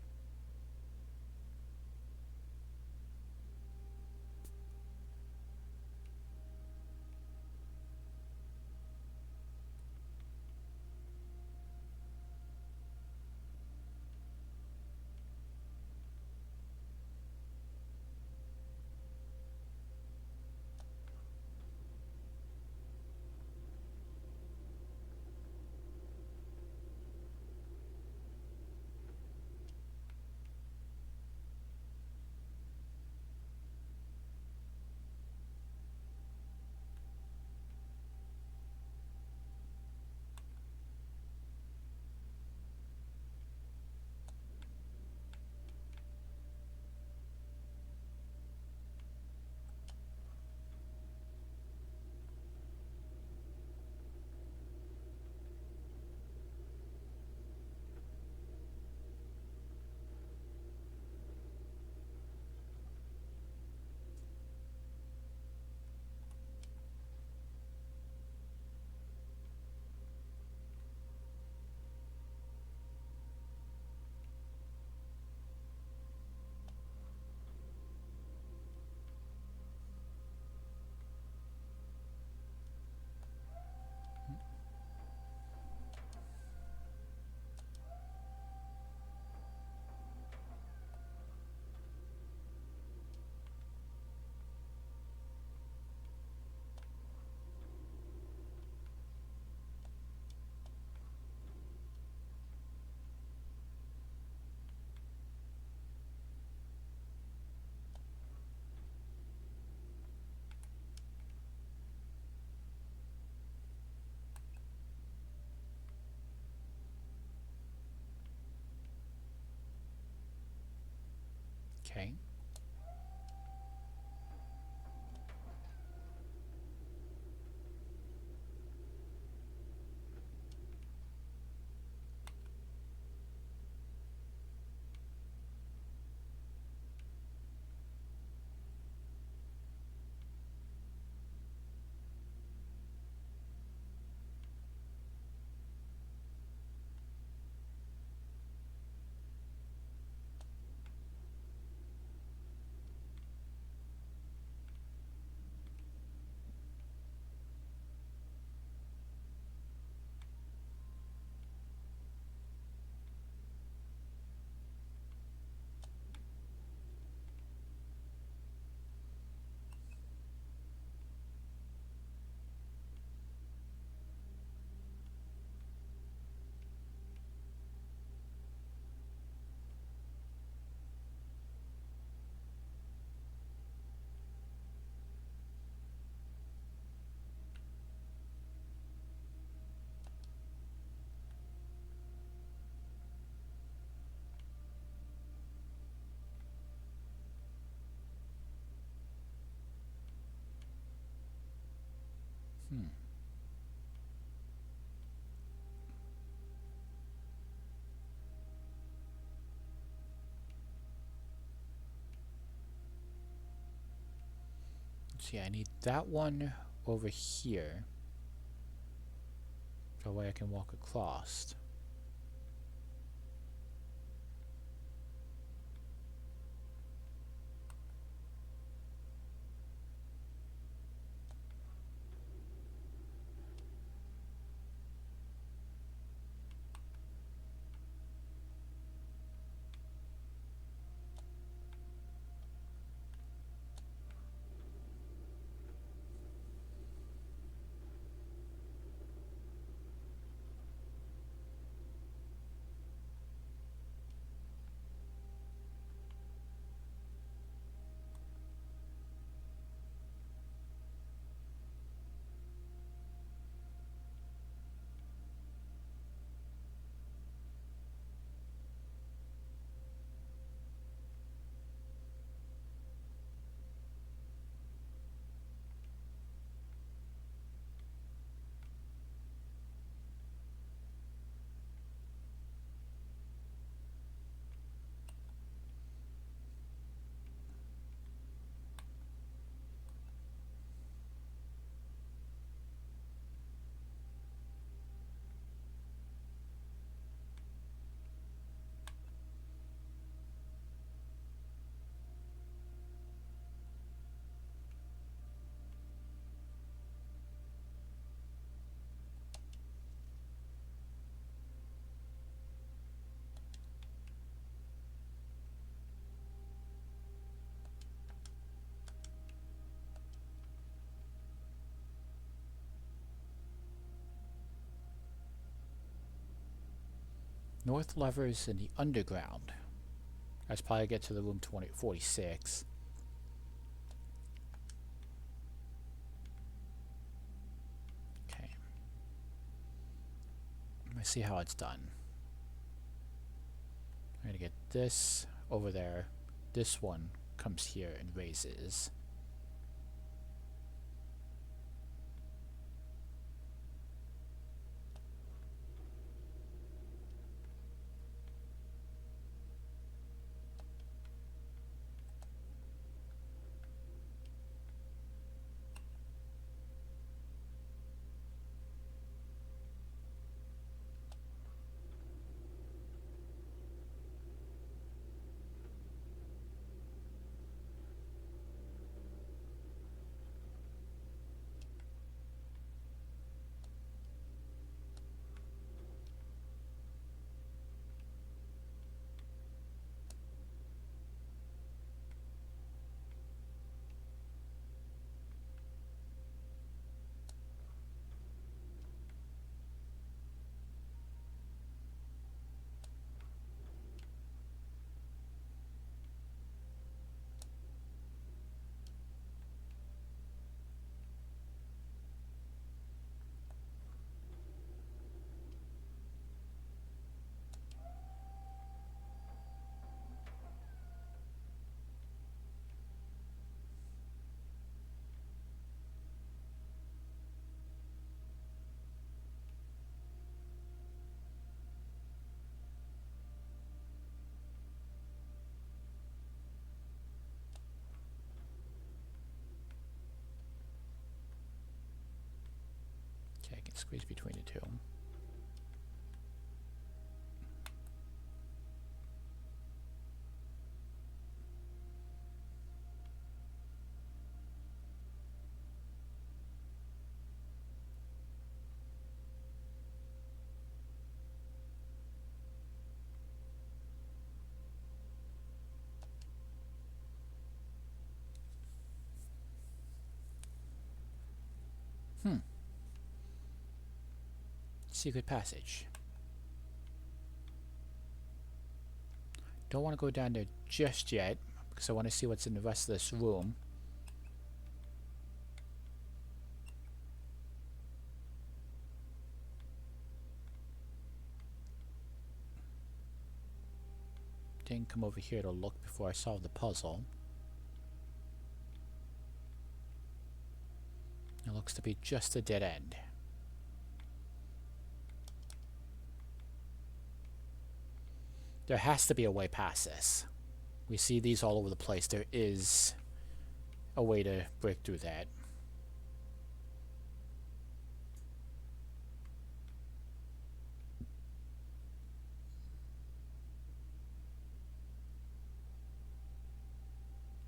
Speaker 1: Hmm. Let's see, I need that one over here. So that way I can walk across. North levers in the underground. That's probably get to the room 2046. Okay. Let's see how it's done. I'm gonna get this over there. This one comes here and raises. Okay, I can squeeze between the two. Hmm. Secret passage. Don't want to go down there just yet because I want to see what's in the rest of this room. Didn't come over here to look before I solved the puzzle. It looks to be just a dead end. There has to be a way past this. We see these all over the place. There is a way to break through that.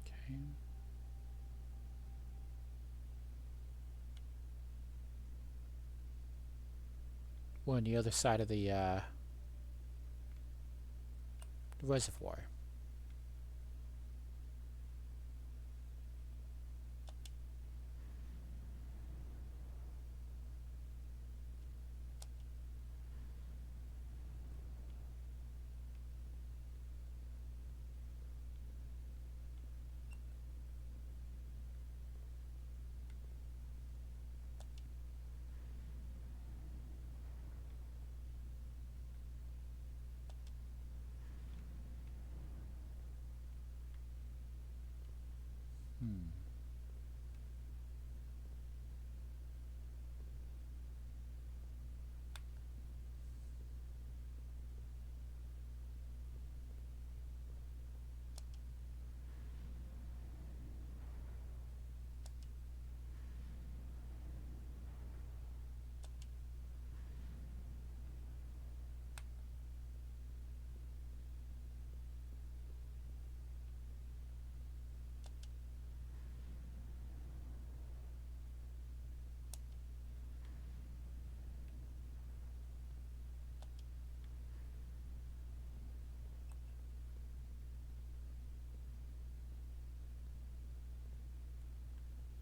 Speaker 1: Okay. We're on the other side of the reservoir.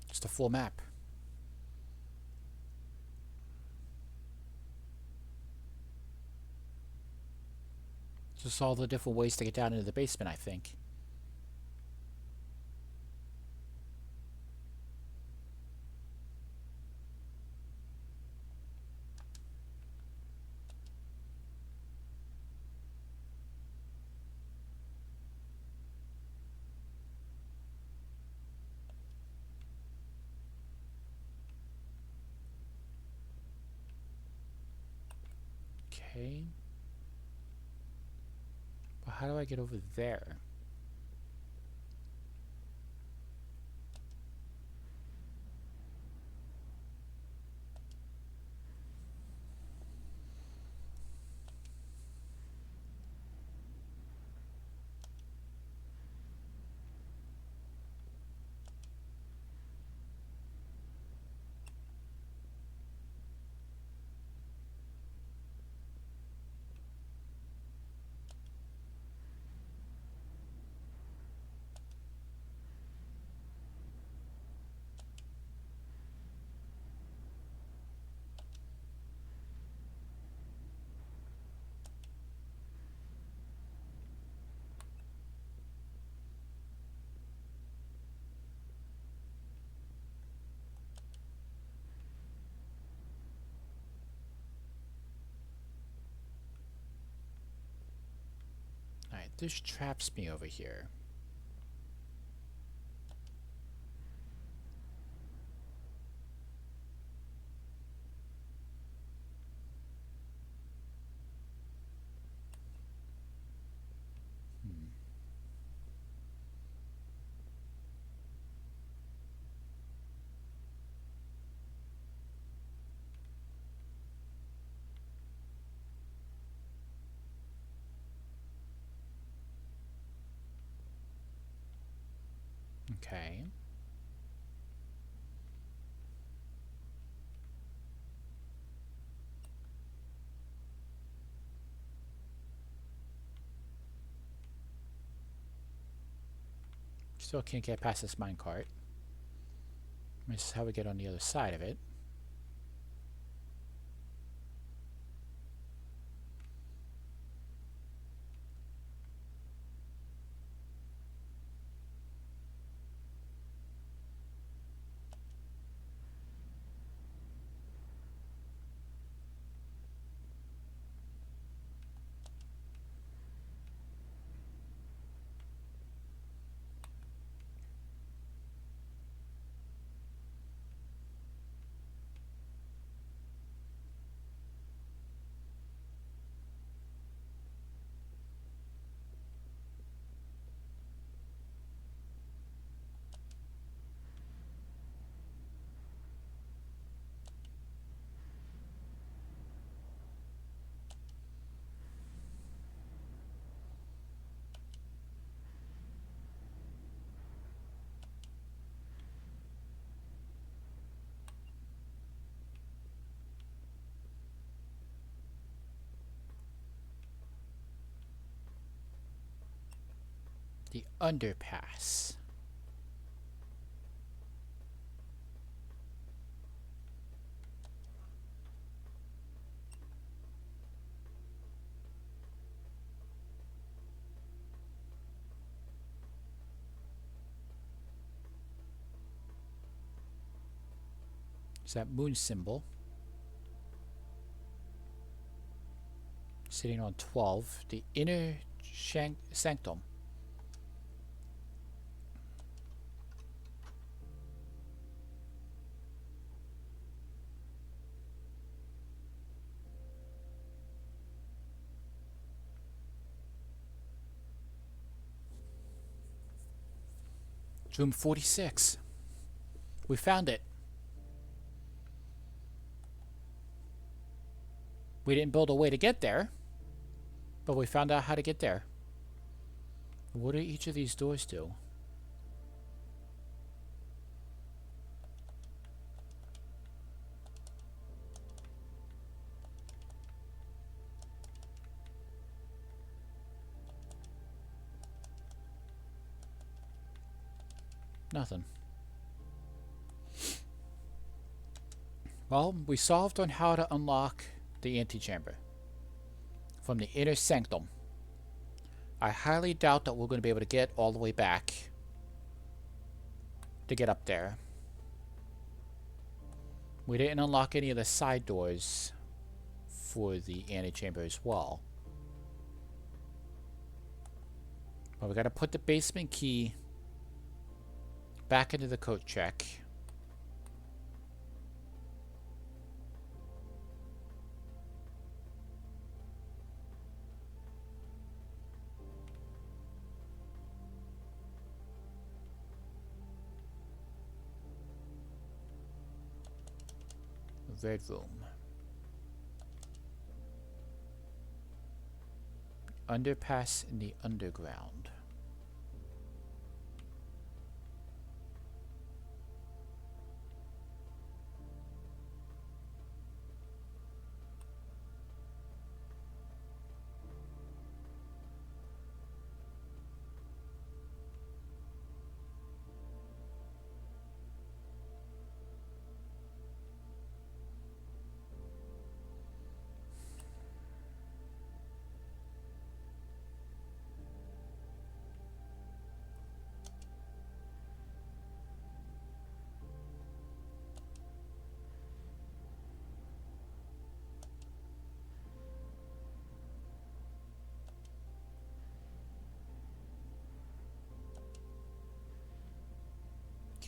Speaker 1: Just a full map. Just all the different ways to get down into the basement, I think. Okay. But how do I get over there? Alright, this traps me over here. Okay. Still can't get past this minecart. This is how we get on the other side of it. The underpass. Is that moon symbol? Sitting on 12. The inner sanctum. Room 46. We found it. We didn't build a way to get there, but we found out how to get there. What do each of these doors do? Nothing. Well, we solved on how to unlock the antechamber from the inner sanctum. I highly doubt that we're going to be able to get all the way back to get up there. We didn't unlock any of the side doors for the antechamber as well. But we got to put the basement key back into the coat check. Red room. Underpass in the underground.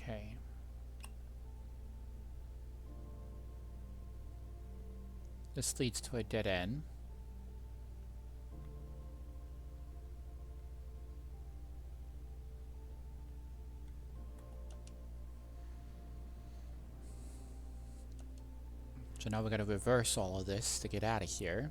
Speaker 1: Okay. This leads to a dead end. So now we gotta reverse all of this to get out of here.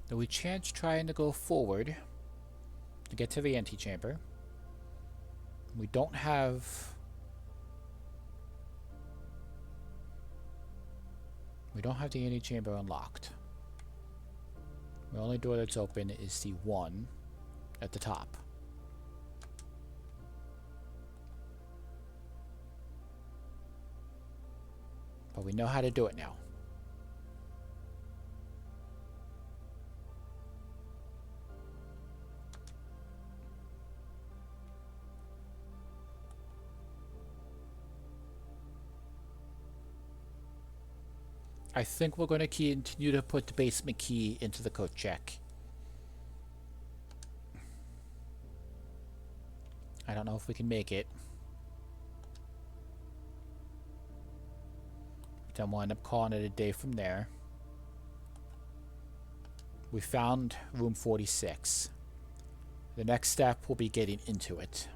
Speaker 1: Then we chance trying to go forward to get to the antechamber. We don't have... We don't have the antechamber unlocked. The only door that's open is the one at the top. But we know how to do it now. I think we're going to continue to put the basement key into the code check. I don't know if we can make it. Then we'll end up calling it a day from there. We found room 46. The next step will be getting into it.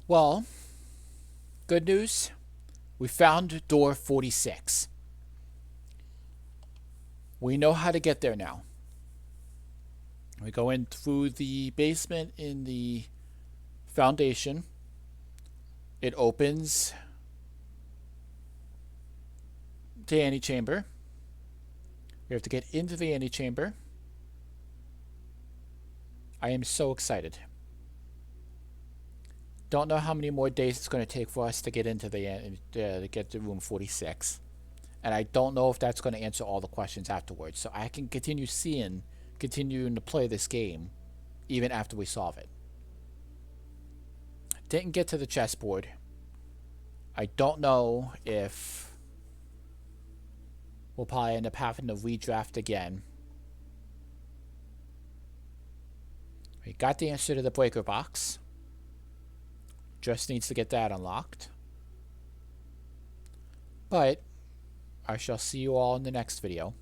Speaker 1: Well, good news. We found door 46. We know how to get there now. We go in through the basement in the foundation. It opens the antechamber. We have to get into the antechamber. I am so excited. Don't know how many more days it's going to take for us to get into the to get to room 46, and I don't know if that's going to answer all the questions afterwards. So I can continuing to play this game, even after we solve it. Didn't get to the chessboard. I don't know if we'll probably end up having to redraft again. We got the answer to the breaker box. Just needs to get that unlocked. But I shall see you all in the next video.